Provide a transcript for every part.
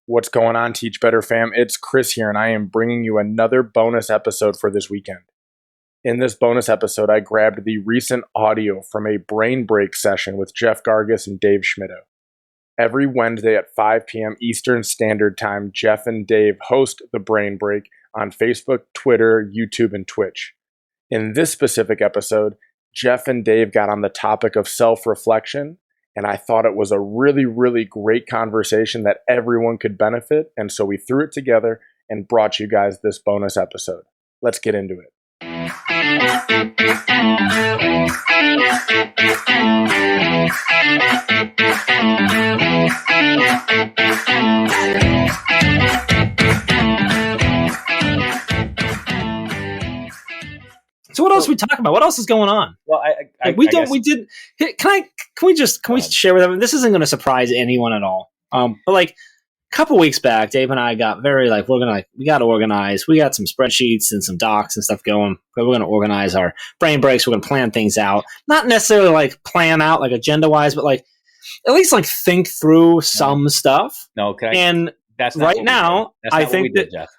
What's going on, Teach Better fam? It's Chris here, and I am bringing you another bonus episode for this weekend. In this bonus episode, I grabbed the recent audio from a brain break session with Jeff Gargas and Dave Schm. Every Wednesday at 5 p.m. Eastern Standard Time, Jeff and Dave host the brain break on Facebook, Twitter, YouTube, and Twitch. In this specific episode, Jeff and Dave got on the topic of self-reflection, and I thought it was a really, really great conversation that everyone could benefit, and so we threw it together and brought you guys this bonus episode. Let's get into it. So what else are we talking about? What else is going on? Well, Can we share with them? This isn't going to surprise anyone at all. But like a couple weeks back, Dave and I got very we got to organize. We got some spreadsheets and some docs and stuff going. But we're going to organize our brain breaks. We're going to plan things out. Not necessarily like plan out like agenda wise, but like at least like think through some stuff. No, okay. And that's not right now, I think that. Jeff.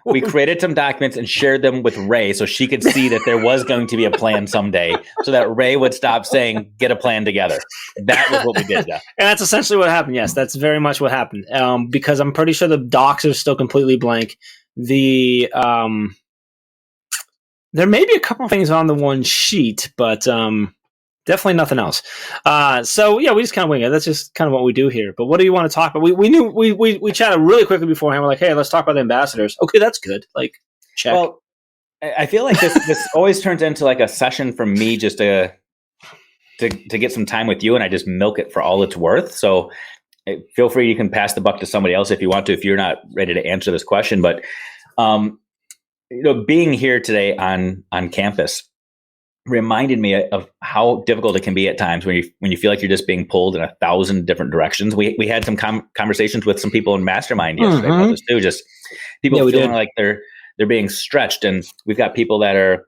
We created some documents and shared them with Ray so she could see that there was going to be a plan someday so that Ray would stop saying, get a plan together. That was what we did, Jeff. And that's essentially what happened. Yes, that's very much what happened. Because I'm pretty sure the docs are still completely blank. There may be a couple of things on the one sheet, but definitely nothing else. So yeah, we just kind of wing it. That's just kind of what we do here. But what do you want to talk about? We chatted really quickly beforehand. We're like, hey, let's talk about the ambassadors. Okay, that's good. Like, check. Well, I feel like this always turns into like a session for me just to get some time with you, and I just milk it for all it's worth. So feel free, you can pass the buck to somebody else if you want to, if you're not ready to answer this question. But being here today on campus reminded me of how difficult it can be at times when you feel like you're just being pulled in 1,000 different directions. We had some conversations with some people in Mastermind yesterday about this too. Just people feeling like they're being stretched, and we've got people that are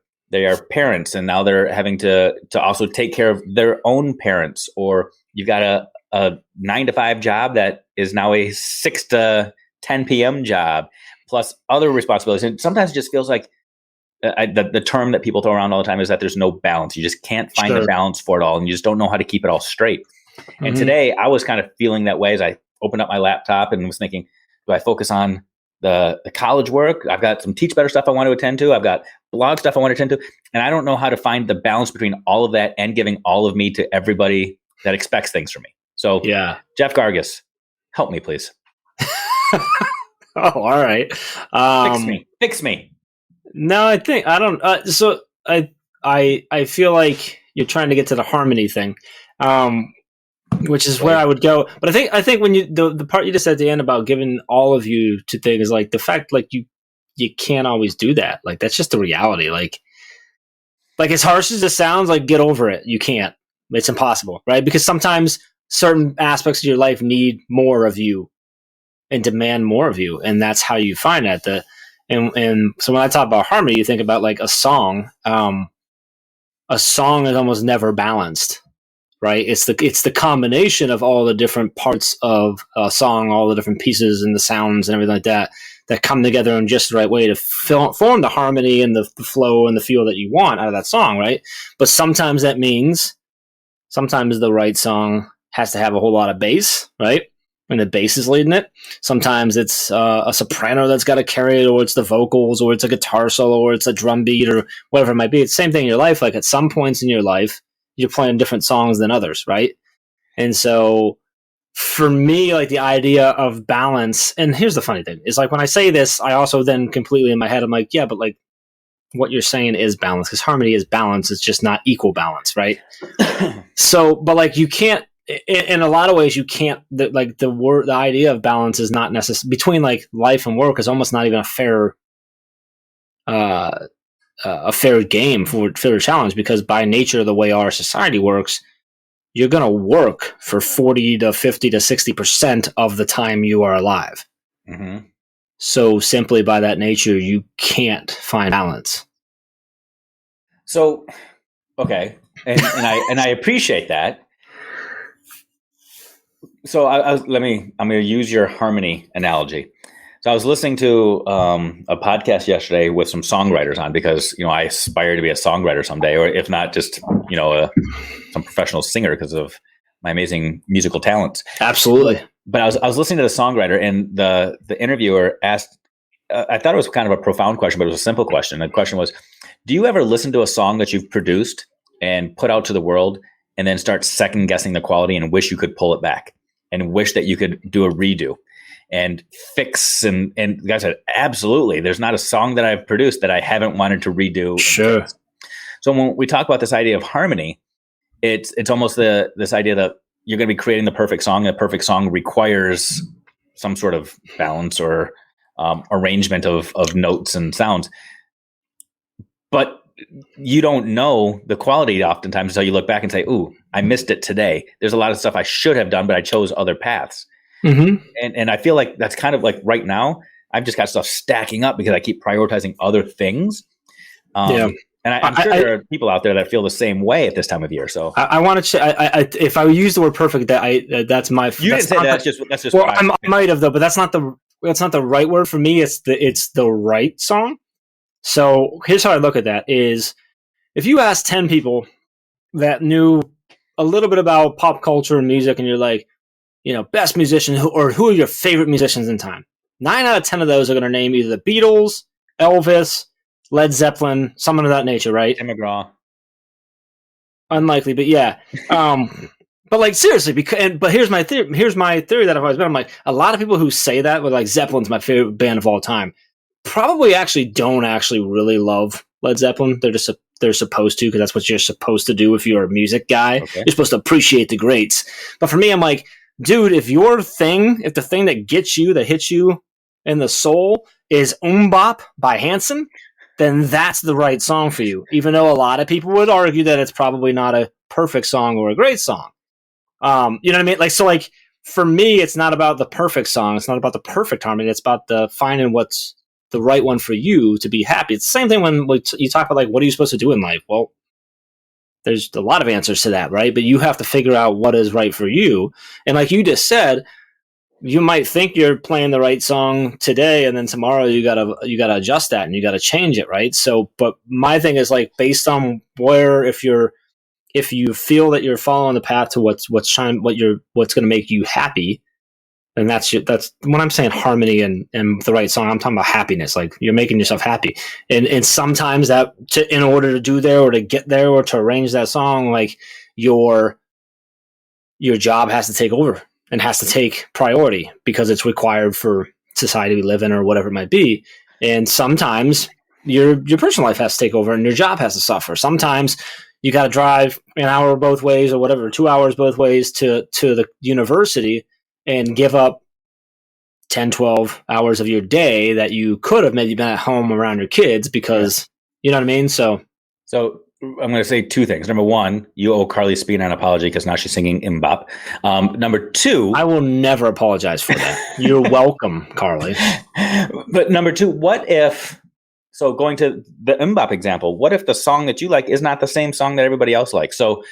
parents, and now they're having to also take care of their own parents, or you've got a 9 to 5 job that is now a 6 to 10 p.m. job, plus other responsibilities. And sometimes it just feels like the term that people throw around all the time is that there's no balance. You just can't find the balance for it all, and you just don't know how to keep it all straight. Mm-hmm. And today I was kind of feeling that way as I opened up my laptop and was thinking, do I focus on the college work? I've got some Teach Better stuff I want to attend to. I've got blog stuff I want to attend to. And I don't know how to find the balance between all of that and giving all of me to everybody that expects things from me. So yeah, Jeff Gargas, help me, please. Oh, all right. Fix me. No, I feel like you're trying to get to the harmony thing, which is where I would go. But I think when the part you just said at the end about giving all of you to things, like the fact like you can't always do that. Like that's just the reality. Like as harsh as it sounds, like get over it. You can't. It's impossible, right? Because sometimes certain aspects of your life need more of you and demand more of you, and that's how you find that. And so when I talk about harmony, you think about like a song. A song is almost never balanced, right? It's the combination of all the different parts of a song, all the different pieces and the sounds and everything like that come together in just the right way to form the harmony and the flow and the feel that you want out of that song, right? But sometimes that means the right song has to have a whole lot of bass, right? And the bass is leading it. Sometimes it's a soprano that's got to carry it, or it's the vocals, or it's a guitar solo, or it's a drum beat, or whatever it might be. It's the same thing in your life. Like at some points in your life, you're playing different songs than others, right? And so for me, like the idea of balance, and here's the funny thing, is like when I say this, I also then completely in my head, I'm like, yeah, but like what you're saying is balance, because harmony is balance. It's just not equal balance, right? So, but like you can't, in a lot of ways, you can't. The idea of balance is not necessary between like life and work is almost not even a fair game for fair challenge, because by nature of the way our society works, you're going to work for 40 to 50 to 60% of the time you are alive. Mm-hmm. So simply by that nature, you can't find balance. So, okay, and I appreciate that. So I'm going to use your harmony analogy. So I was listening to a podcast yesterday with some songwriters on, because, I aspire to be a songwriter someday, or if not, just, some professional singer because of my amazing musical talents. Absolutely. But I was listening to the songwriter, and the interviewer asked, I thought it was kind of a profound question, but it was a simple question. The question was, do you ever listen to a song that you've produced and put out to the world and then start second guessing the quality and wish you could pull it back and wish that you could do a redo and fix? And the guy said, absolutely. There's not a song that I've produced that I haven't wanted to redo. Sure. So when we talk about this idea of harmony, it's almost this idea that you're going to be creating the perfect song. And the perfect song requires some sort of balance or arrangement of notes and sounds. But you don't know the quality oftentimes until you look back and say, ooh, I missed it today. There's a lot of stuff I should have done, but I chose other paths. Mm-hmm. And I feel like that's kind of like right now, I've just got stuff stacking up because I keep prioritizing other things. And I'm sure there are people out there that feel the same way at this time of year. So I want to. If I use the word perfect, that's my. You didn't say that. That's just. Well, I might have though, but that's not the right word for me. It's the right song. So here's how I look at that: is if you ask 10 people that knew a little bit about pop culture and music, and you're like, best musician or who are your favorite musicians in time? 9 out of 10 of those are going to name either the Beatles, Elvis, Led Zeppelin, someone of that nature, right? Tim McGraw. Unlikely, but yeah. But like seriously, but here's my theory. Here's my theory that I've always been. I'm like, a lot of people who say that, with like Zeppelin's my favorite band of all time, probably actually don't actually really love Led Zeppelin. They're supposed to, because that's what you're supposed to do if you're a music guy. Okay. You're supposed to appreciate the greats. But for me, I'm like, dude, if the thing that gets you, that hits you in the soul is Bop by Hanson, then that's the right song for you. Even though a lot of people would argue that it's probably not a perfect song or a great song. You know what I mean? Like, so like for me, it's not about the perfect song. It's not about the perfect harmony. It's about the finding what's the right one for you to be happy. It's the same thing when you talk about like, what are you supposed to do in life? Well, there's a lot of answers to that, right? But you have to figure out what is right for you. And like you just said, you might think you're playing the right song today, and then tomorrow you gotta adjust that and you gotta change it, right? So, but my thing is like based on where, if you feel that you're following the path to what's going to make you happy, then that's when I'm saying harmony and the right song. I'm talking about happiness. Like you're making yourself happy, and sometimes that in order to do there or to get there or to arrange that song, like your job has to take over and has to take priority because it's required for society we live in or whatever it might be. And sometimes your personal life has to take over and your job has to suffer. Sometimes you got to drive an hour both ways or whatever, 2 hours both ways to the university and give up 10, 12 hours of your day that you could have maybe been at home around your kids because, you know what I mean? So I'm going to say 2 things. Number 1, you owe Carly Spina an apology because now she's singing Mbop. Number 2, I will never apologize for that. You're welcome, Carly. But number 2, what if, so going to the Mbop example, what if the song that you like is not the same song that everybody else likes? So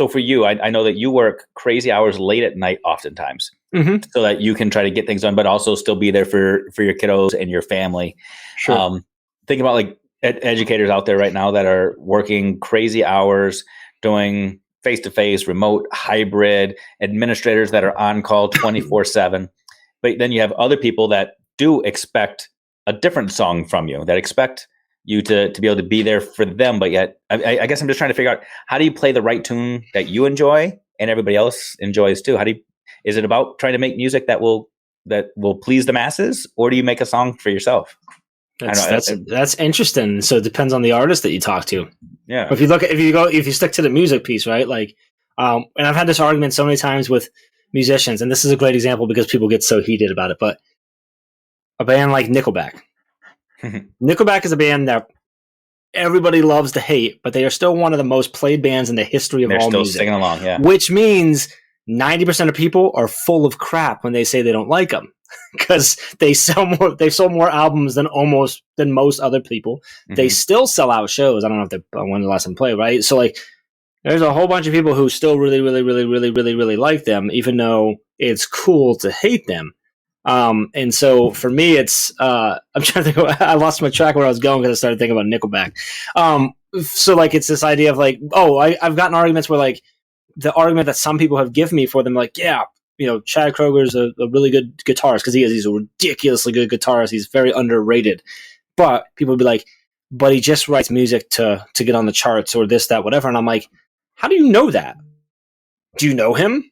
for you, I know that you work crazy hours late at night oftentimes, so that you can try to get things done, but also still be there for your kiddos and your family. Sure. Think about like educators out there right now that are working crazy hours, doing face-to-face, remote, hybrid, administrators that are on call 24/7. But then you have other people that do expect a different song from you, that expect you to be able to be there for them. But yet, I guess I'm just trying to figure out, how do you play the right tune that you enjoy and everybody else enjoys too? Is it about trying to make music that will please the masses, or do you make a song for yourself? That's interesting. So it depends on the artist that you talk to. Yeah. If you stick to the music piece, right? Like, and I've had this argument so many times with musicians, and this is a great example because people get so heated about it. But a band like Nickelback. Nickelback is a band that everybody loves to hate, but they are still one of the most played bands in the history of all music. They're still singing along, yeah. Which means 90% of people are full of crap when they say they don't like them, because they sold more albums than most other people. Mm-hmm. They still sell out shows. I don't know when the last time played, right? So like, There's a whole bunch of people who still really, really, really, really, really, really like them, even though it's cool to hate them. And so for me, it's I'm trying to think. I lost my track where I was going because I started thinking about Nickelback. So like it's this idea of like, oh, I've gotten arguments where like the argument that some people have given me for them, like, yeah, Chad Kroger's a really good guitarist because he's a ridiculously good guitarist. He's very underrated. But people would be like, but he just writes music to get on the charts or this, that, whatever. And I'm like, how do you know that? Do you know him?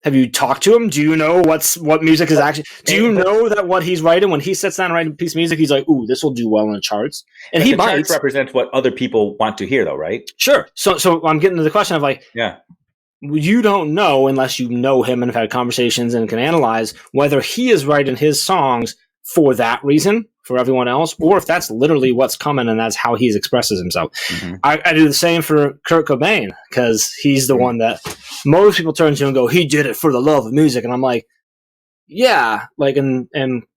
Have you talked to him? Do you know what music is actually? Do you know that what he's writing when he sits down and writes a piece of music, he's like, "Ooh, this will do well in the charts," and he might. Charts represents what other people want to hear, though, right? Sure. So I'm getting to the question of like, yeah, you don't know unless you know him and have had conversations and can analyze whether he is writing his songs for that reason for everyone else, or if that's literally what's coming and that's how he expresses himself. Mm-hmm. I do the same for Kurt Cobain because he's the one that most people turn to and go, he did it for the love of music. And I'm like, yeah, like, and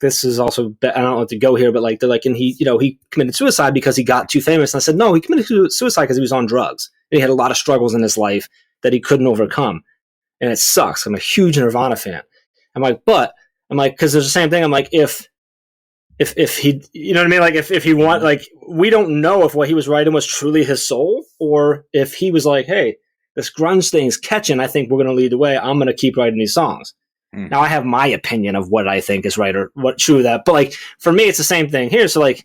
this is also, I don't know what to go here, but like, they're like, and he committed suicide because he got too famous. And I said, no, he committed suicide because he was on drugs. And he had a lot of struggles in his life that he couldn't overcome. And it sucks. I'm a huge Nirvana fan. I'm like, because there's the same thing. I'm like, if he, you know what I mean? Like if he want, like, we don't know if what he was writing was truly his soul or if he was like, hey, this grunge thing's catching. I think we're going to lead the way. I'm going to keep writing these songs. Now I have my opinion of what I think is right or what true that, but like for me, it's the same thing here. So like,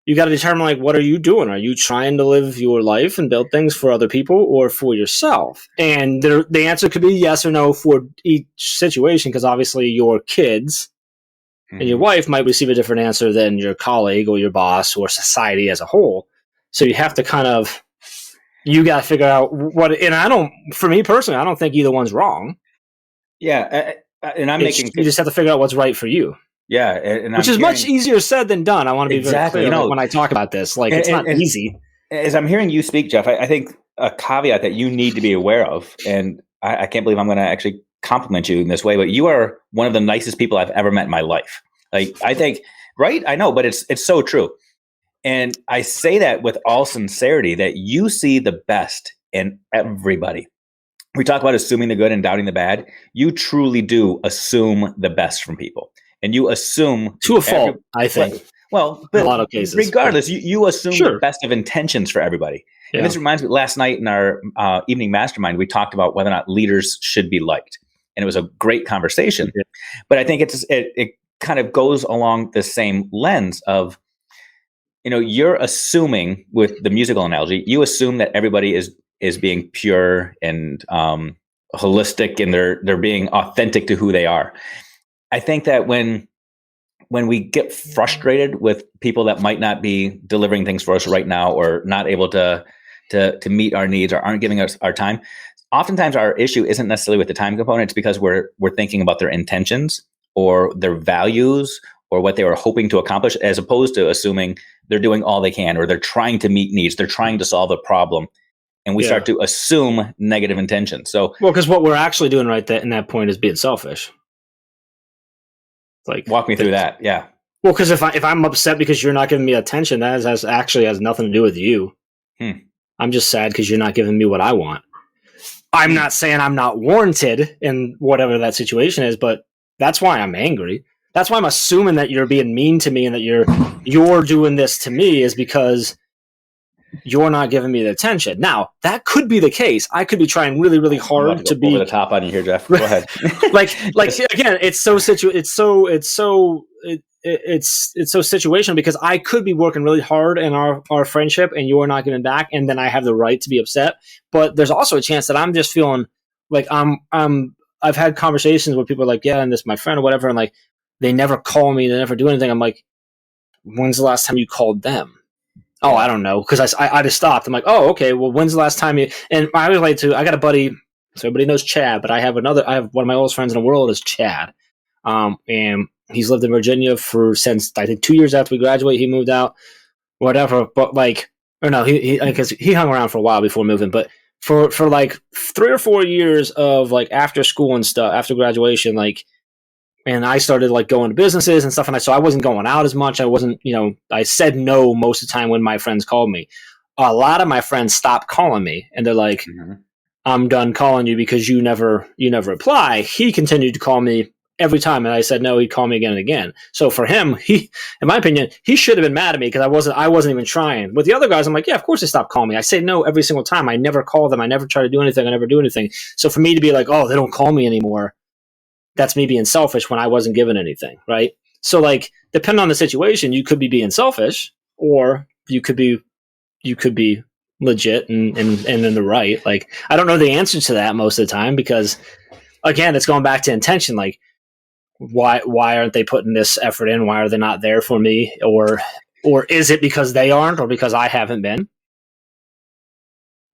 you got to determine like, what are you doing? Are you trying to live your life and build things for other people or for yourself? And the answer could be yes or no for each situation. Cause obviously your kids and your wife might receive a different answer than your colleague or your boss or society as a whole. So you have to you got to figure out for me personally, I don't think either one's wrong. Yeah. And you just have to figure out what's right for you. Yeah. And which is much easier said than done. I want to be very clear when I talk about this, like it's not easy. As I'm hearing you speak, Jeff, I think a caveat that you need to be aware of, and I can't believe I'm going to actually compliment you in this way, but you are one of the nicest people I've ever met in my life. Like, I think, right? I know, but it's so true. And I say that with all sincerity that you see the best in everybody. We talk about assuming the good and doubting the bad. You truly do assume the best from people. And you assume to a fault, I think. Well, in a lot of cases. Regardless, you assume the best of intentions for everybody. Yeah. And this reminds me, last night in our evening mastermind, we talked about whether or not leaders should be liked. And it was a great conversation. Yeah. But I think it kind of goes along the same lens of, you're assuming, with the musical analogy, you assume that everybody is being pure and holistic, and they're being authentic to who they are. I think that when we get frustrated with people that might not be delivering things for us right now, or not able to meet our needs, or aren't giving us our time, oftentimes our issue isn't necessarily with the time component. It's because we're thinking about their intentions or their values or what they were hoping to accomplish, as opposed to assuming they're doing all they can, or they're trying to meet needs, they're trying to solve a problem. And we start to assume negative intentions. So, because what we're actually doing right in that point is being selfish. Like, walk me through that. Yeah. Well, because if I'm upset because you're not giving me attention, that has nothing to do with you. I'm just sad because you're not giving me what I want. I'm not saying I'm not warranted in whatever that situation is, but that's why I'm angry. That's why I'm assuming that you're being mean to me and that you're doing this to me is because you're not giving me the attention. Now, that could be the case. I could be trying really, really hard to be over the top on you here, Jeff. Go ahead. like again, it's so situational because I could be working really hard in our friendship and you're not giving back, and then I have the right to be upset. But there's also a chance that I'm just feeling like I've had conversations where people are like, yeah, and this is my friend or whatever, and like they never call me, they never do anything. I'm like, when's the last time you called them? Oh, I don't know, because I just stopped. I'm like, oh, okay. Well, when's the last time you? And I relate to. I got a buddy, so everybody knows Chad, but I have one of my oldest friends in the world is Chad, and he's lived in Virginia since I think 2 years after we graduated. He moved out, whatever. But because he hung around for a while before moving. But for like 3 or 4 years of like after school and stuff, after graduation, like. And I started like going to businesses and stuff. So I wasn't going out as much. I wasn't, I said no most of the time when my friends called me. a lot of my friends stop calling me, and they're like, I'm done calling you because you never reply. He continued to call me every time, and I said no, he'd call me again and again. So for him, in my opinion, he should have been mad at me because I wasn't even trying. With the other guys, I'm like, yeah, of course they stopped calling me. I say no every single time. I never call them. I never try to do anything. I never do anything. So for me to be like, oh, they don't call me anymore, that's me being selfish when I wasn't given anything, right? So like, depending on the situation, you could be being selfish, or you could be legit and in the right. Like, I don't know the answer to that most of the time because, again, it's going back to intention. Like, why aren't they putting this effort in? Why are they not there for me? Or is it because they aren't, or because I haven't been?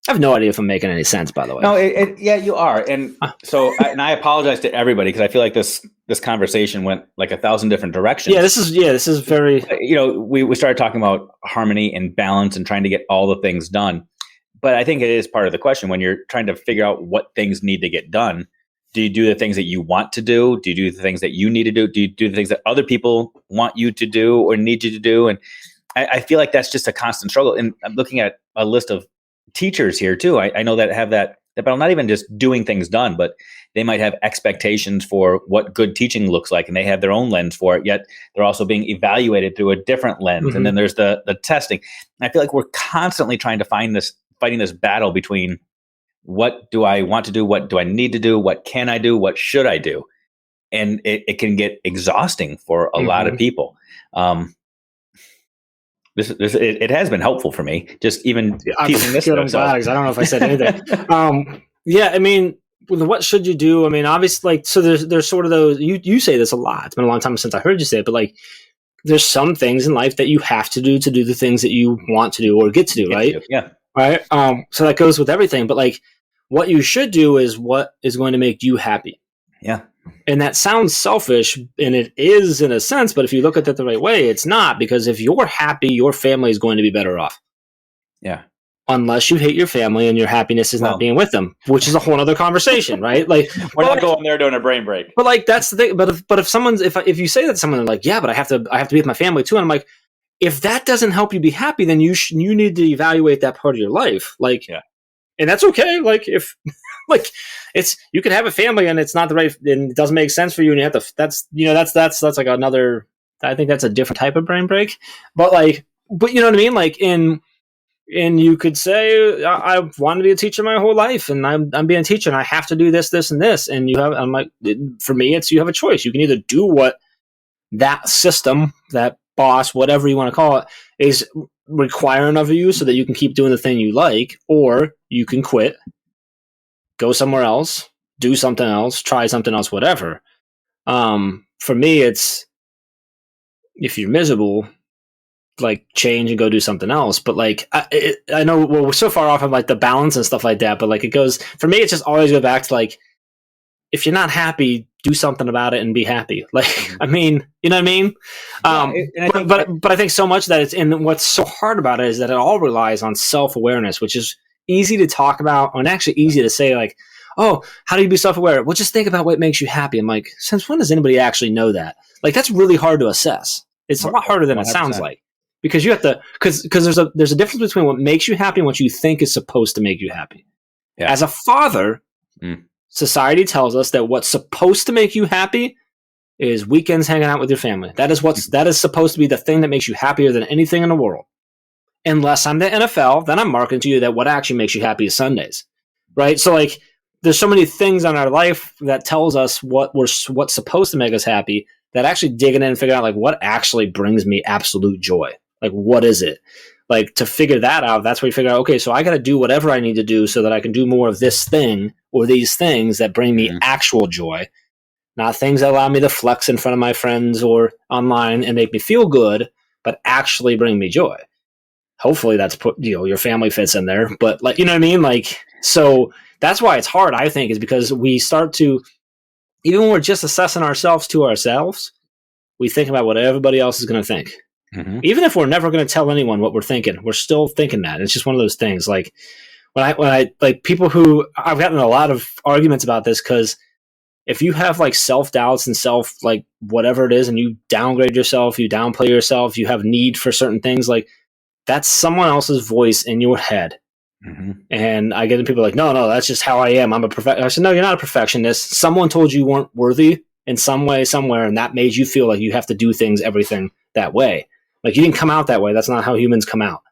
I have no idea if I'm making any sense, by the way. No, yeah, you are. And so, I apologize to everybody because I feel like this conversation went like 1,000 different directions. Yeah, this is very. We started talking about harmony and balance and trying to get all the things done. But I think it is part of the question when you're trying to figure out what things need to get done. Do you do the things that you want to do? Do you do the things that you need to do? Do you do the things that other people want you to do or need you to do? And I feel like that's just a constant struggle. And I'm looking at a list of teachers here too. I know that have that battle, not even just doing things done, but they might have expectations for what good teaching looks like, and they have their own lens for it, yet they're also being evaluated through a different lens. And then there's the testing. And I feel like we're constantly trying to fighting this battle between what do I want to do? What do I need to do? What can I do? What should I do? And it can get exhausting for a lot of people. It has been helpful for me, just even piecing this stuff. I don't know if I said anything. Yeah, I mean, what should you do? I mean, obviously, like, so there's sort of those, you say this a lot. It's been a long time since I heard you say it, but like, there's some things in life that you have to do the things that you want to do or get to do, right? Yeah. Right. So that goes with everything, but like, what you should do is what is going to make you happy. Yeah. And that sounds selfish, and it is in a sense, but if you look at it the right way, it's not, because if you're happy, your family is going to be better off. Yeah. Unless you hate your family and your happiness is not being with them, which is a whole other conversation, right? Like, we're not going there doing a brain break. But like, that's the thing. But if you say that to someone, they're like, yeah, but I have to be with my family too. And I'm like, if that doesn't help you be happy, then you need to evaluate that part of your life. Like, yeah. And that's okay. Like, if like you can have a family and it's not the right, and it doesn't make sense for you, and you have to. That's like another. I think that's a different type of brain break. But you know what I mean? Like and you could say, I wanted to be a teacher my whole life, and I'm being a teacher, and I have to do this, and this. And I'm like, for me, it's you have a choice. You can either do what that system, that boss, whatever you want to call it, is requiring of you so that you can keep doing the thing you like, or you can quit, go somewhere else, do something else, try something else, whatever. For me, it's if you're miserable, like, change and go do something else. But like, I know we're so far off of like the balance and stuff like that, but like, it goes, for me, it just always go back to like, if you're not happy, do something about it and be happy. Like, I mean, you know what I mean? But I think so much that and what's so hard about it is that it all relies on self-awareness, which is easy to talk about and actually easy to say, like, oh, how do you be self-aware? Well, just think about what makes you happy. I'm like, since when does anybody actually know that? Like, that's really hard to assess. It's a lot harder than 100%. It sounds like, because you have to, because there's a difference between what makes you happy and what you think is supposed to make you happy. Yeah. As a father, society tells us that what's supposed to make you happy is weekends hanging out with your family. That is supposed to be the thing that makes you happier than anything in the world. Unless I'm the NFL, then I'm marketing to you that what actually makes you happy is Sundays, right? So like, there's so many things in our life that tells us what's supposed to make us happy, that actually digging in and figuring out like what actually brings me absolute joy. Like, what is it? Like, to figure that out, that's where you figure out, okay, so I got to do whatever I need to do so that I can do more of this thing or these things that bring me actual joy, not things that allow me to flex in front of my friends or online and make me feel good, but actually bring me joy. Hopefully that's your family fits in there, but like, you know what I mean? Like, so that's why it's hard, I think, is because we start to, even when we're just assessing ourselves to ourselves, we think about what everybody else is going to think. Mm-hmm. Even if we're never going to tell anyone what we're thinking, we're still thinking that. It's just one of those things. Like when I like people who, I've gotten a lot of arguments about this, because if you have like self-doubts and like whatever it is, and you downgrade yourself, you downplay yourself, you have need for certain things, like that's someone else's voice in your head. Mm-hmm. And I get people like, no, that's just how I am. I'm a perfectionist. I said, no, you're not a perfectionist. Someone told you weren't worthy in some way, somewhere, and that made you feel like you have to do everything that way. Like you didn't come out that way. That's not how humans come out.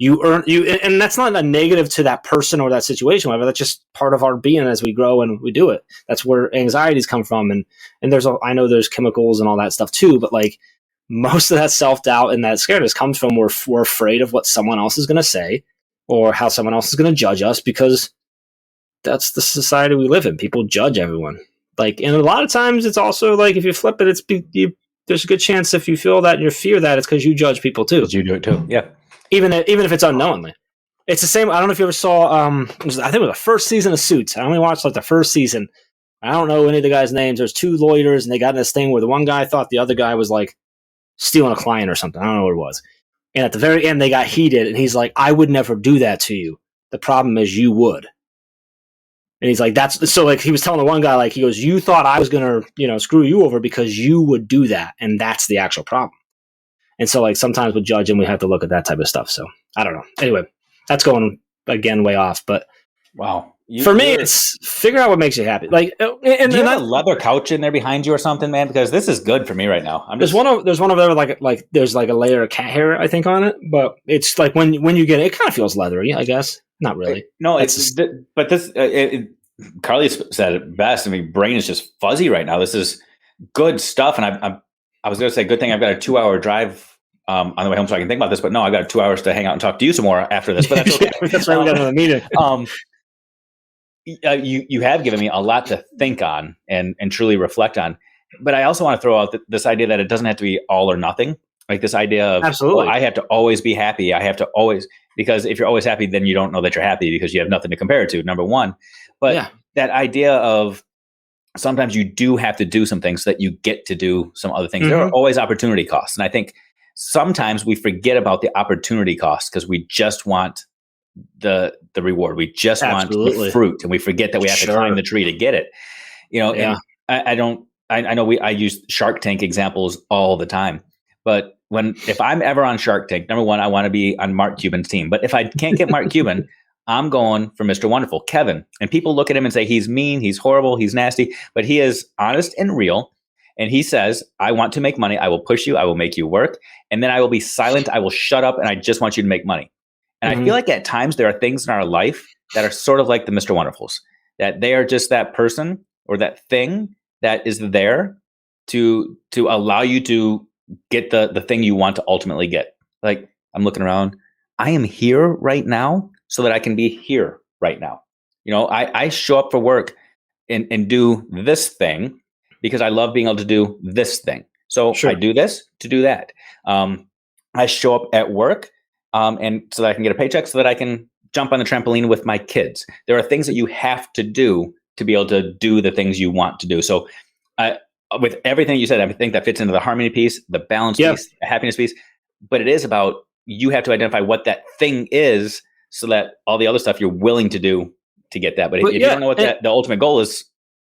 And that's not a negative to that person or that situation. Whatever. That's just part of our being as we grow and we do it. That's where anxieties come from. And I know there's chemicals and all that stuff too, but like most of that self-doubt and that scaredness comes from we're afraid of what someone else is going to say or how someone else is going to judge us, because that's the society we live in. People judge everyone. Like, and a lot of times it's also like, if you flip it, there's a good chance if you feel that and you fear that, it's because you judge people too. You do it too. Yeah. Even if it's unknowingly. It's the same. I don't know if you ever saw, I think it was the first season of Suits. I only watched like the first season. I don't know any of the guys' names. There's two lawyers and they got in this thing where the one guy thought the other guy was like stealing a client or something. I don't know what it was. And at the very end, they got heated, and he's like, I would never do that to you. The problem is you would. And he's like, that's so like he was telling the one guy, like, he goes, you thought I was going to, screw you over because you would do that. And that's the actual problem. And so like sometimes with judging, we have to look at that type of stuff. So I don't know. Anyway, that's going again way off. But wow. For me, it's figure out what makes you happy. Like, and do you have a leather couch in there behind you or something, man? Because this is good for me right now. There's one over there, like there's like a layer of cat hair, I think, on it. But it's like when you get it, it kind of feels leathery, I guess. Not really. No, but this. Carly said it best. I mean, brain is just fuzzy right now. This is good stuff, and I was going to say, good thing I've got a 2-hour drive on the way home, so I can think about this. But no, I got 2 hours to hang out and talk to you some more after this. But that's okay. That's right. We got another meeting. You have given me a lot to think on and truly reflect on. But I also want to throw out this idea that it doesn't have to be all or nothing. Like this idea of, absolutely, I have to always be happy. I have to always, because if you're always happy, then you don't know that you're happy because you have nothing to compare it to, number one. But that idea of sometimes you do have to do some things so that you get to do some other things. Mm-hmm. There are always opportunity costs. And I think sometimes we forget about the opportunity costs because we just want the reward. We just want the fruit, and we forget that we have to climb the tree to get it. And I know I use Shark Tank examples all the time, but if I'm ever on Shark Tank, number one, I want to be on Mark Cuban's team. But if I can't get Mark Cuban, I'm going for Mr. Wonderful, Kevin. And people look at him and say, he's mean, he's horrible, he's nasty, but he is honest and real. And he says, I want to make money. I will push you. I will make you work. And then I will be silent. I will shut up. And I just want you to make money. And I feel like at times there are things in our life that are sort of like the Mr. Wonderfuls, that they are just that person or that thing that is there to allow you to get the thing you want to ultimately get. Like, I'm looking around. I am here right now so that I can be here right now. I show up for work and do this thing because I love being able to do this thing. So I do this to do that. I show up at work and so that I can get a paycheck so that I can jump on the trampoline with my kids. There are things that you have to do to be able to do the things you want to do. So with everything you said, I think that fits into the harmony piece, the balance piece, the happiness piece. But it is about, you have to identify what that thing is so that all the other stuff you're willing to do to get that. But if you don't know what the ultimate goal is,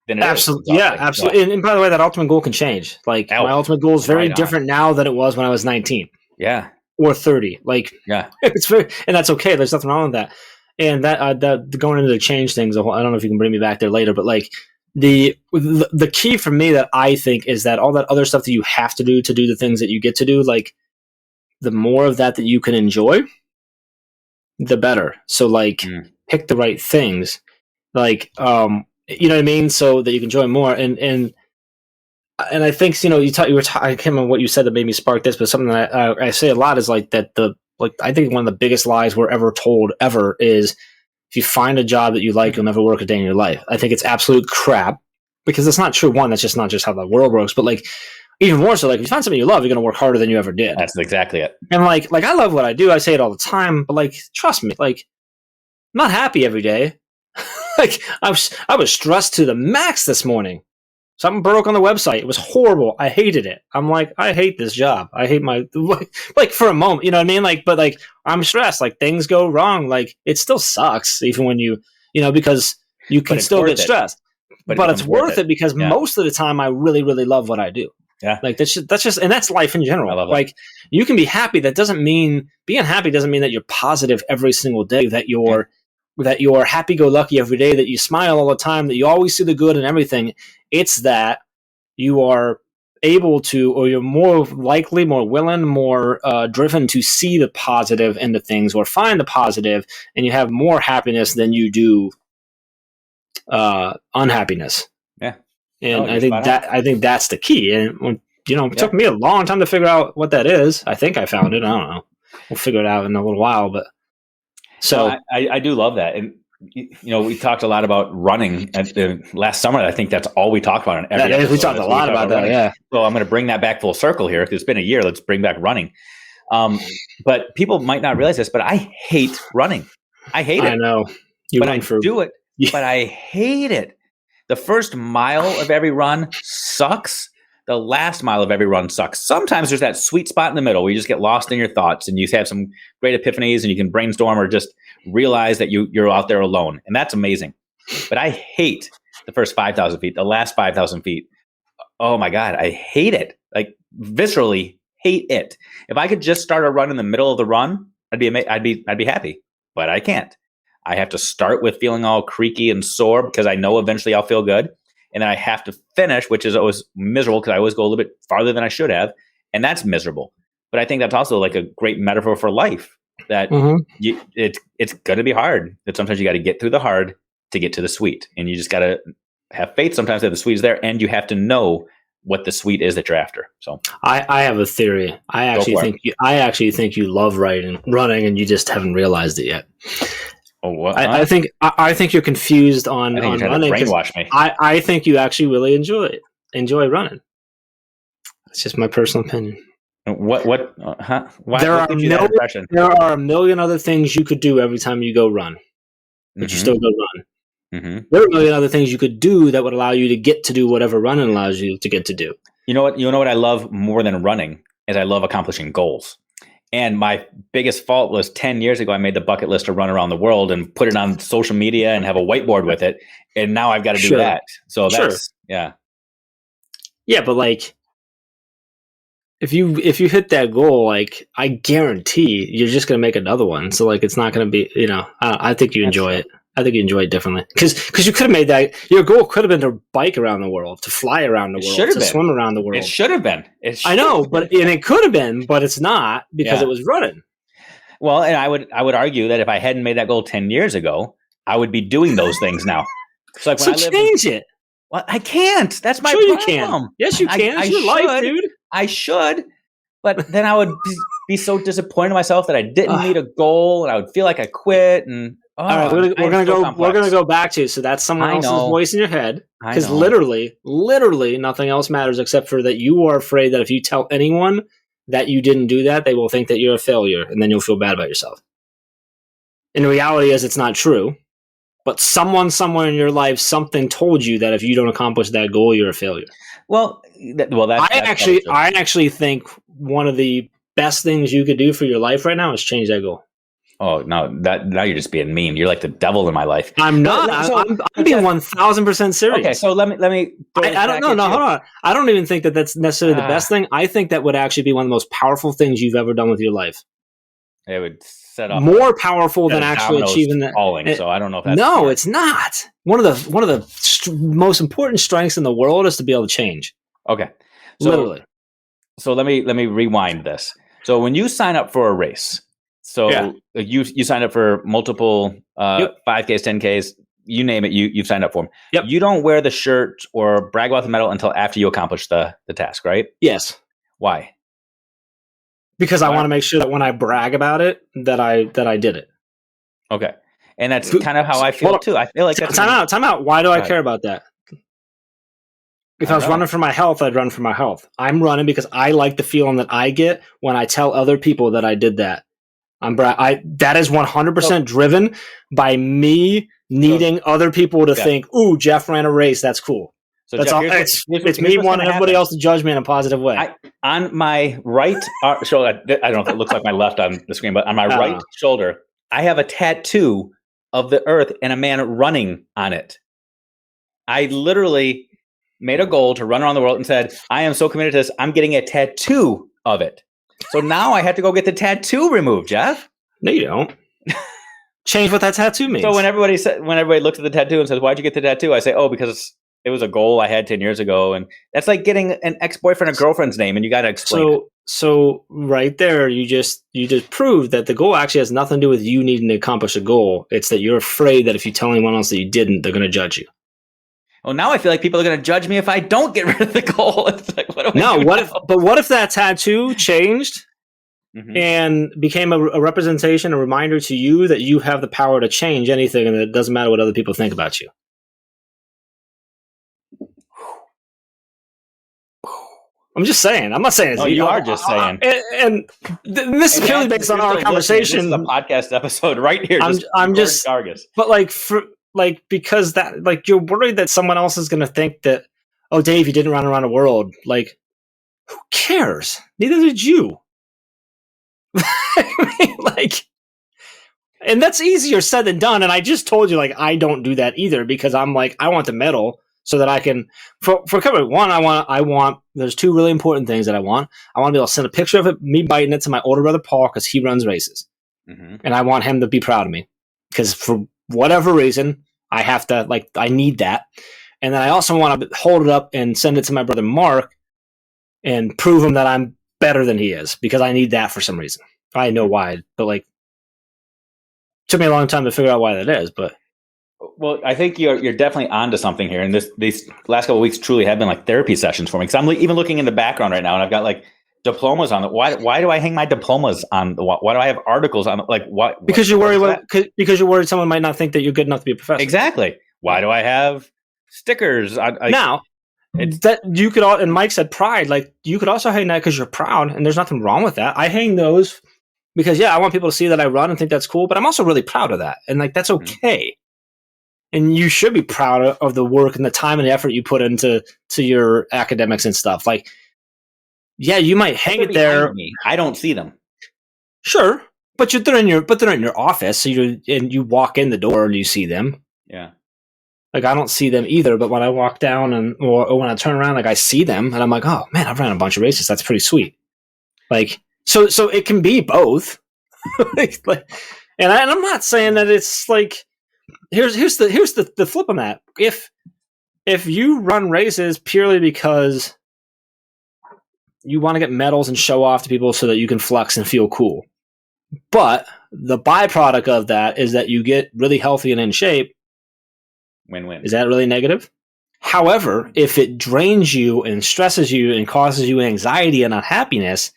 then it absolutely, absolutely. And by the way, that ultimate goal can change. Like my ultimate goal is very different now than it was when I was 19. Yeah. Or 30. Like, it's very, and that's okay. There's nothing wrong with that. And that going into the change things, I don't know if you can bring me back there later, but like the key for me that I think is that all that other stuff that you have to do the things that you get to do, like the more of that you can enjoy, the better. So like pick the right things, like, you know what I mean? So that you can enjoy more. And I think, I can't remember what you said that made me spark this, but something that I say a lot is like that I think one of the biggest lies we're ever told ever is if you find a job that you like, you'll never work a day in your life. I think it's absolute crap because it's not true. One, that's just not just how the world works, but like even more so, like if you find something you love, you're going to work harder than you ever did. That's exactly it. And like I love what I do. I say it all the time, but like, trust me, like I'm not happy every day. Like I was stressed to the max this morning. Something broke on the website. It was horrible. I hated it. I'm like, I hate this job. I hate my, like for a moment, you know what I mean? Like, but like, I'm stressed. Like things go wrong. Like it still sucks even when because you can still get stressed, but it's worth it because most of the time I really, really love what I do. Yeah. Like that's just, and that's life in general. I love that. Like you can be happy. That doesn't mean being happy doesn't mean that you're positive every single day, that you're happy-go-lucky every day, that you smile all the time, that you always see the good in everything. It's that you are able to, or you're more likely, more willing, more driven to see the positive in the things or find the positive, and you have more happiness than you do unhappiness. Yeah. And I think that's the key. And it took me a long time to figure out what that is. I think I found it. I don't know. We'll figure it out in a little while. But so I do love that. And we talked a lot about running at the last summer. I think that's all we talked about. We talked a lot about that. Running. Yeah. So I'm going to bring that back full circle here. It's been a year. Let's bring back running. But people might not realize this, but I hate running. I hate it. I know. Do it. Yeah. But I hate it. The first mile of every run sucks. The last mile of every run sucks. Sometimes there's that sweet spot in the middle where you just get lost in your thoughts and you have some great epiphanies and you can brainstorm or just realize that you're out there alone. And that's amazing. But I hate the first 5,000 feet, the last 5,000 feet. Oh my God, I hate it. Like viscerally hate it. If I could just start a run in the middle of the run, I'd be happy. But I can't. I have to start with feeling all creaky and sore because I know eventually I'll feel good. And then I have to finish, which is always miserable because I always go a little bit farther than I should have. And that's miserable. But I think that's also like a great metaphor for life, that it's going to be hard. That sometimes you got to get through the hard to get to the sweet. And you just got to have faith sometimes that the sweet is there. And you have to know what the sweet is that you're after. So I have a theory. I actually think you love running and you just haven't realized it yet. Oh, what? I think you're confused on running. Brainwash me. I think you actually really enjoy running. It's just my personal opinion. What? Why? There are a million other things you could do every time you go run, but you still go run. Mm-hmm. There are a million other things you could do that would allow you to get to do whatever running allows you to get to do. You know what I love more than running is I love accomplishing goals. And my biggest fault was 10 years ago, I made the bucket list to run around the world and put it on social media and have a whiteboard with it. And now I've got to do that. So that's, yeah. Yeah. But like, if you hit that goal, like I guarantee you're just going to make another one. So like, it's not going to be, I think you enjoy it. I think you enjoy it differently because you could have made that. Your goal could have been to bike around the world, to fly around the world, to swim around the world. It should have been. I know, and it could have been, but it's not because it was running. Well, and I would argue that if I hadn't made that goal 10 years ago, I would be doing those things now. So change it. Well, I can't. That's my problem. You can. Yes, you can. It's your life, dude. I should, but then I would be so disappointed in myself that I didn't meet a goal, and I would feel like I quit. And all right, we're gonna go back to, so that's someone else's voice in your head, because literally nothing else matters except for that you are afraid that if you tell anyone that you didn't do that, they will think that you're a failure, and then you'll feel bad about yourself. And the reality is, it's not true. But someone somewhere in your life, something told you that if you don't accomplish that goal, you're a failure. I actually think one of the best things you could do for your life right now is change that goal. Oh no! Now you're just being mean. You're like the devil in my life. I'm not. I'm being 1,000% serious. Okay, so let me. I don't know. No, hold on. I don't even think that that's necessarily the best thing. I think that would actually be one of the most powerful things you've ever done with your life. It would set up more powerful than actually achieving that. So I don't know if that's no, it's not. One of the most important strengths in the world is to be able to change. Okay, literally. So let me rewind this. So when you sign up for a race. So you signed up for multiple 5Ks, 10Ks, you name it, you've signed up for them. Yep. You don't wear the shirt or brag about the medal until after you accomplish the task, right? Yes. Why? Because I want to make sure that when I brag about it, that I did it. Okay. And that's kind of how I feel too. I feel like that's time out. Why do I care about that? If I was running for my health, I'd run for my health. I'm running because I like the feeling that I get when I tell other people that I did that. That is 100% driven by me needing other people to think, "Ooh, Jeff ran a race. That's cool." So that's all. It's me wanting everybody else to judge me in a positive way. On my right shoulder, I don't know if it looks like my left on the screen, but on my right shoulder, I have a tattoo of the earth and a man running on it. I literally made a goal to run around the world and said, I am so committed to this, I'm getting a tattoo of it. So now I have to go get the tattoo removed, Jeff. No, you don't. Change what that tattoo means. So when everybody looks at the tattoo and says, why'd you get the tattoo? I say, oh, because it was a goal I had 10 years ago. And that's like getting an ex-boyfriend or girlfriend's name, and you got to explain it. So right there, you just proved that the goal actually has nothing to do with you needing to accomplish a goal. It's that you're afraid that if you tell anyone else that you didn't, they're going to judge you. Well, now I feel like people are going to judge me if I don't get rid of the goal. It's like, what do I do now? What if that tattoo changed and became a representation, a reminder to you that you have the power to change anything, and that it doesn't matter what other people think about you? I'm just saying. I'm not saying. No, you are just saying. And this is purely based on our conversation. This is a podcast episode right here. I'm just Gargas. But because that you're worried that someone else is going to think that, oh, Dave, you didn't run around the world. Like, who cares? Neither did you. I mean, and that's easier said than done. And I just told you, I don't do that either, because I'm I want the medal so that I can, for cover one, I want, there's two really important things that I want. I want to be able to send a picture of it, me biting it, to my older brother, Paul, because he runs races. And I want him to be proud of me, because for whatever reason, I have to, I need that. And then I also want to hold it up and send it to my brother, Mark, and prove him that I'm better than he is, because I need that for some reason. I know why, but took me a long time to figure out why that is. But well, I think you're definitely onto something here, and these last couple of weeks truly have been therapy sessions for me, because I'm even looking in the background right now, and I've got diplomas on it. Why do I hang my diplomas on the wall? Why do I have articles on it? What? Because you're worried. Because you're worried someone might not think that you're good enough to be a professor. Exactly. Why do I have stickers? Now, that you could all, and Mike said pride. You could also hang that because you're proud, and there's nothing wrong with that. I hang those because I want people to see that I run and think that's cool, but I'm also really proud of that, and that's okay. And you should be proud of the work and the time and the effort you put into your academics and stuff. You might hang it there. I don't see them. Sure, but they're in your office. So you walk in the door and you see them. Yeah. I don't see them either, but when I walk down or when I turn around, I see them and I'm like, oh man, I've ran a bunch of races. That's pretty sweet. So it can be both. And I'm not saying that it's here's the flip on that. If you run races purely because you want to get medals and show off to people so that you can flex and feel cool, but the byproduct of that is that you get really healthy and in shape, win-win. Is that really negative? However, if it drains you and stresses you and causes you anxiety and unhappiness,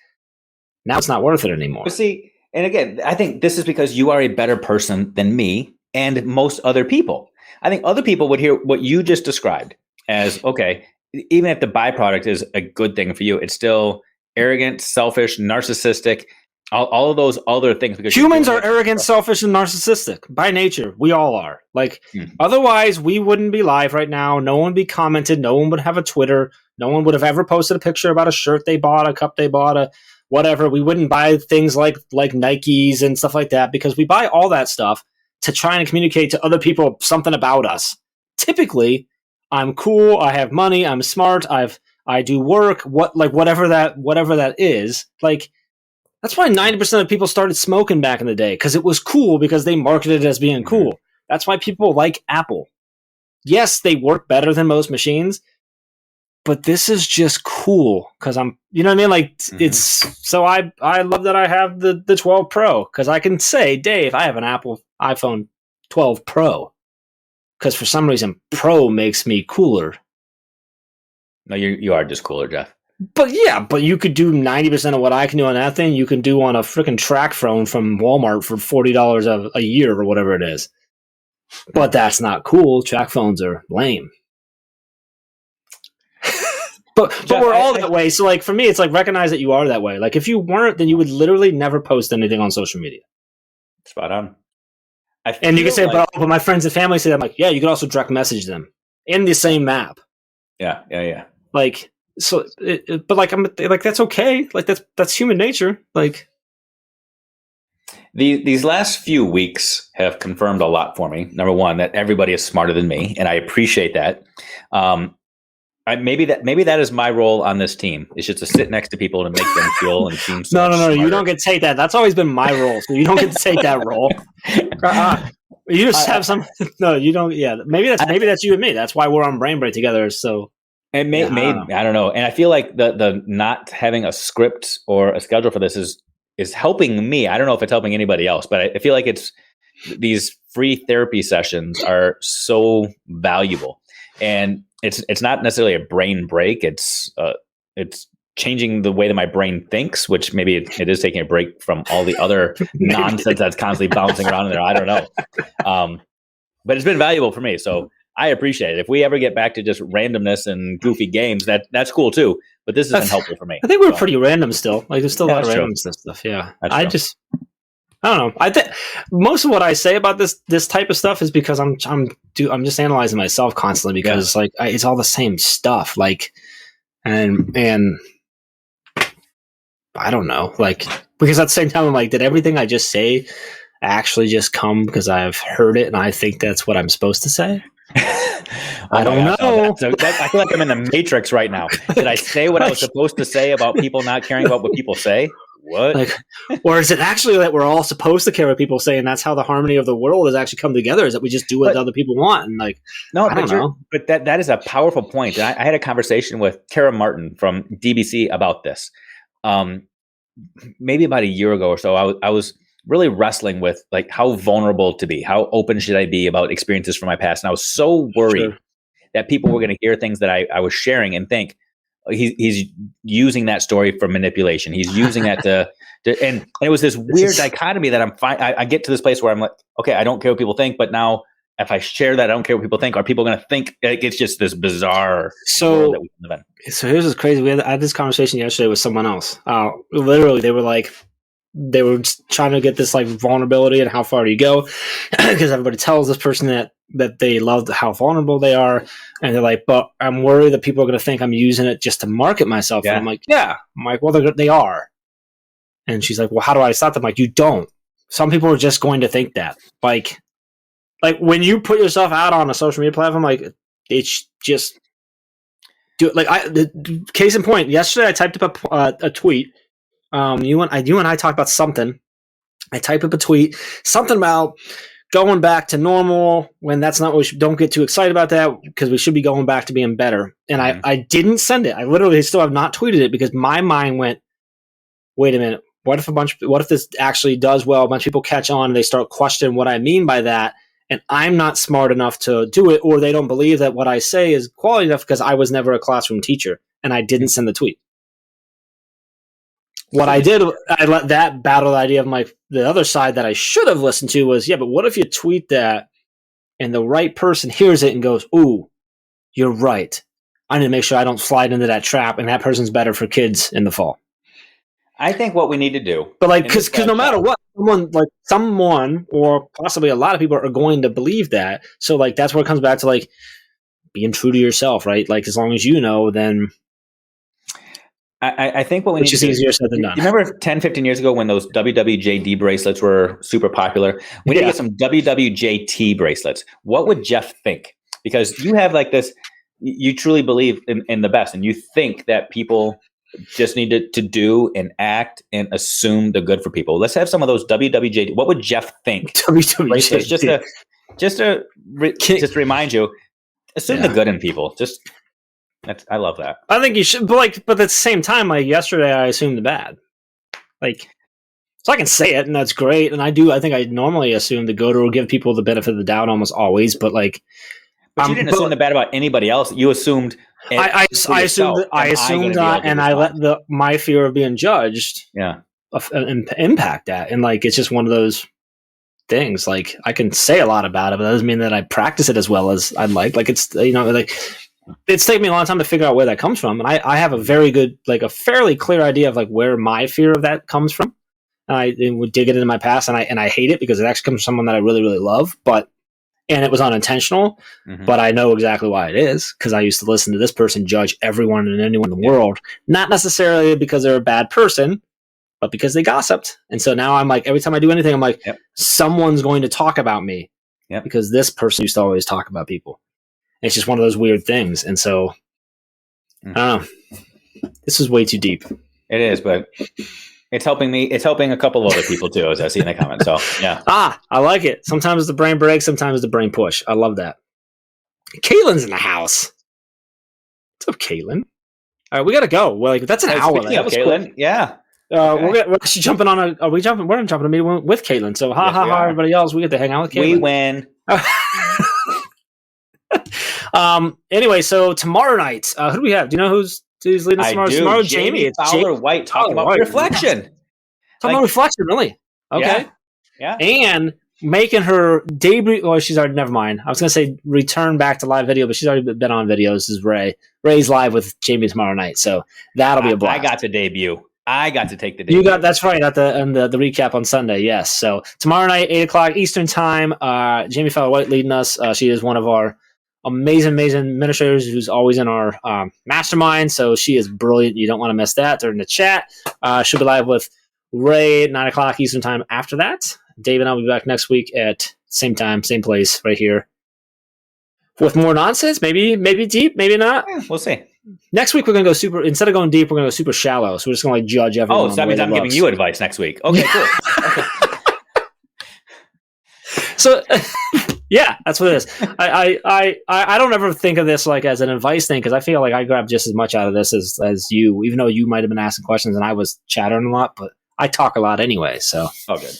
now it's not worth it anymore. But see, and again, I think this is because you are a better person than me and most other people. I think other people would hear what you just described as, okay, even if the byproduct is a good thing for you, it's still arrogant, selfish, narcissistic, all of those other things. Because humans are arrogant, selfish, and narcissistic by nature. We all are. Otherwise, we wouldn't be live right now. No one would be commented. No one would have a Twitter. No one would have ever posted a picture about a shirt they bought, a cup they bought, a whatever. We wouldn't buy things like Nikes and stuff like that, because we buy all that stuff to try and communicate to other people something about us. Typically, I'm cool, I have money, I'm smart, I do work, whatever that is. That's why 90% of people started smoking back in the day, because it was cool, because they marketed it as being cool. That's why people like Apple. Yes, they work better than most machines, but this is just cool because I'm, you know what I mean? It's, so I love that I have the 12 Pro, because I can say, Dave, I have an Apple iPhone 12 Pro, because for some reason Pro makes me cooler. No, you are just cooler, Jeff. But you could do 90% of what I can do on that thing. You can do on a freaking track phone from Walmart for $40 a year or whatever it is. But that's not cool. Track phones are lame. But Jeff, we're all that way. So for me, it's recognize that you are that way. If you weren't, then you would literally never post anything on social media. Spot on. And you can say, but my friends and family say that. I'm like, yeah, you can also direct message them in the same map. Yeah. So, but that's okay. That's human nature. These last few weeks have confirmed a lot for me. Number one, that everybody is smarter than me, and I appreciate that. maybe that is my role on this team. It's just to sit next to people to make them feel and seem so No. smarter. You don't get to take that. That's always been my role. So you don't get to take that role. You just have some. No, you don't. Yeah, maybe that's you and me. That's why we're on Brain Break together. So. And I don't know. And I feel like the not having a script or a schedule for this is helping me. I don't know if it's helping anybody else, but I feel like these free therapy sessions are so valuable. And it's not necessarily a brain break. It's changing the way that my brain thinks, which maybe it is taking a break from all the other nonsense that's constantly bouncing around in there. I don't know. But it's been valuable for me. So I appreciate it. If we ever get back to just randomness and goofy games, that's cool too. But this has been helpful for me. I think we're pretty random still. Like there's still a lot of randomness and stuff. Yeah. I don't know. I think most of what I say about this type of stuff is because I'm just analyzing myself constantly because it's all the same stuff. Like, and I don't know. Like, because at the same time, I'm like, did everything I just say actually just come because I've heard it and I think that's what I'm supposed to say? I don't know. I feel like I'm in the Matrix right now. Did I say what I was supposed to say about people not caring about what people say? What? Or is it actually that we're all supposed to care what people say, and that's how the harmony of the world has actually come together? Is that we just do what other people want? And I don't know. But that is a powerful point. And I had a conversation with Kara Martin from DBC about this. Maybe about a year ago or so. I was really wrestling with like how vulnerable to be, how open should I be about experiences from my past. And I was so worried that people were going to hear things that I was sharing and think he's using that story for manipulation. He's using that and it was this weird dichotomy that I'm fine. I get to this place where I'm like, okay, I don't care what people think, but now if I share that, I don't care what people think. Are people going to think it's just this bizarre world that we live in? So here's what's crazy. I had this conversation yesterday with someone else. Literally, they were trying to get this like vulnerability and how far do you go? Because everybody tells this person that they love how vulnerable they are. And they're like, but I'm worried that people are going to think I'm using it just to market myself. Yeah. And I'm like, yeah. I'm like, well, they are. And she's like, well, how do I stop them? I'm like, you don't. Some people are just going to think that. Like when you put yourself out on a social media platform, like it's just do it. Like the case in point, yesterday I typed up a tweet. You and I talked about something. I typed up a tweet, something about going back to normal when that's not what don't get too excited about that because we should be going back to being better. And I didn't send it. I literally still have not tweeted it because my mind went, wait a minute. What if this actually does well? A bunch of people catch on and they start questioning what I mean by that. And I'm not smart enough to do it, or they don't believe that what I say is quality enough because I was never a classroom teacher and I didn't send the tweet. What I did, I let that battle the idea of the other side that I should have listened to was, yeah, but what if you tweet that and the right person hears it and goes, ooh, you're right. I need to make sure I don't slide into that trap and that person's better for kids in the fall. I think what we need to do. But because no matter what, someone or possibly a lot of people are going to believe that. So that's where it comes back to being true to yourself, right? Like as long as you know, then I think what we need to do, easier said than done. You remember 10, 15 years ago when those WWJD bracelets were super popular? We need to get some WWJT bracelets. What would Jeff think? Because you have this, you truly believe in the best, and you think that people just need to do and act and assume the good for people. Let's have some of those WWJD. What would Jeff think? WWJD. Just to remind you, assume the good in people. I love that. I think you should, but at the same time, yesterday I assumed the bad. So I can say it, and that's great. And I think I normally assume the good or give people the benefit of the doubt almost always. But you didn't assume the bad about anybody else. You assumed. I assumed that, and I let my fear of being judged, impact that. And it's just one of those things. I can say a lot about it, but that doesn't mean that I practice it as well as I'd like. It's taken me a long time to figure out where that comes from. And I have a very good, a fairly clear idea of where my fear of that comes from. And I would dig it into my past and I hate it because it actually comes from someone that I really, really love, and it was unintentional, but I know exactly why it is because I used to listen to this person judge everyone and anyone in the world, not necessarily because they're a bad person, but because they gossiped. And so now I'm every time I do anything, I'm someone's going to talk about me because this person used to always talk about people. It's just one of those weird things. And so I don't know. This is way too deep. It is, but it's helping me. It's helping a couple of other people too, as I see in the comments. So yeah. I like it. Sometimes the brain breaks, sometimes the brain push. I love that. Caitlin's in the house. What's up, Caitlin? All right, we gotta go. Well, that's an hour. Speaking of Caitlin, cool. Yeah. Okay. We're actually jumping on a. Are we jumping? We're jumping a meeting with Caitlin. So ha. Everybody else, we get to hang out with Caitlin. We win. Anyway, so tomorrow night, who do we have? Do you know who's leading us tomorrow? Tomorrow, Jamie. Fowler White talking about reflection. Talking about reflection, really? Okay. Yeah. And making her debut. Oh, she's already. Never mind. I was going to say return back to live video, but she's already been on video. This is Ray. Ray's live with Jamie tomorrow night, so that'll be a blast. I got to debut. I got to take the debut. That's right at the recap on Sunday. Yes. So tomorrow night, 8:00 Eastern time. Jamie Fowler White leading us. She is one of our amazing administrators who's always in our mastermind. So she is brilliant. You don't want to miss that. They're in the chat. She'll be live with Ray at 9:00 Eastern time. After that, Dave and I'll be back next week at same time, same place, right here, with more nonsense. Maybe deep, maybe not. We'll see. Next week we're gonna go super. Instead of going deep, we're gonna go super shallow. So we're just gonna judge everyone. Oh, so that means I'm giving you advice next week. Okay, cool. Okay. So. Yeah, that's what it is. I don't ever think of this as an advice thing because I feel like I grab just as much out of this as you, even though you might have been asking questions and I was chattering a lot, but I talk a lot anyway. So, good.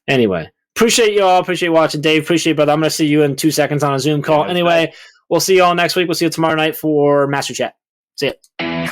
Anyway, appreciate you all. Appreciate watching, Dave. Appreciate, brother. I'm going to see you in 2 seconds on a Zoom call. Anyway, we'll see you all next week. We'll see you tomorrow night for Master Chat. See ya.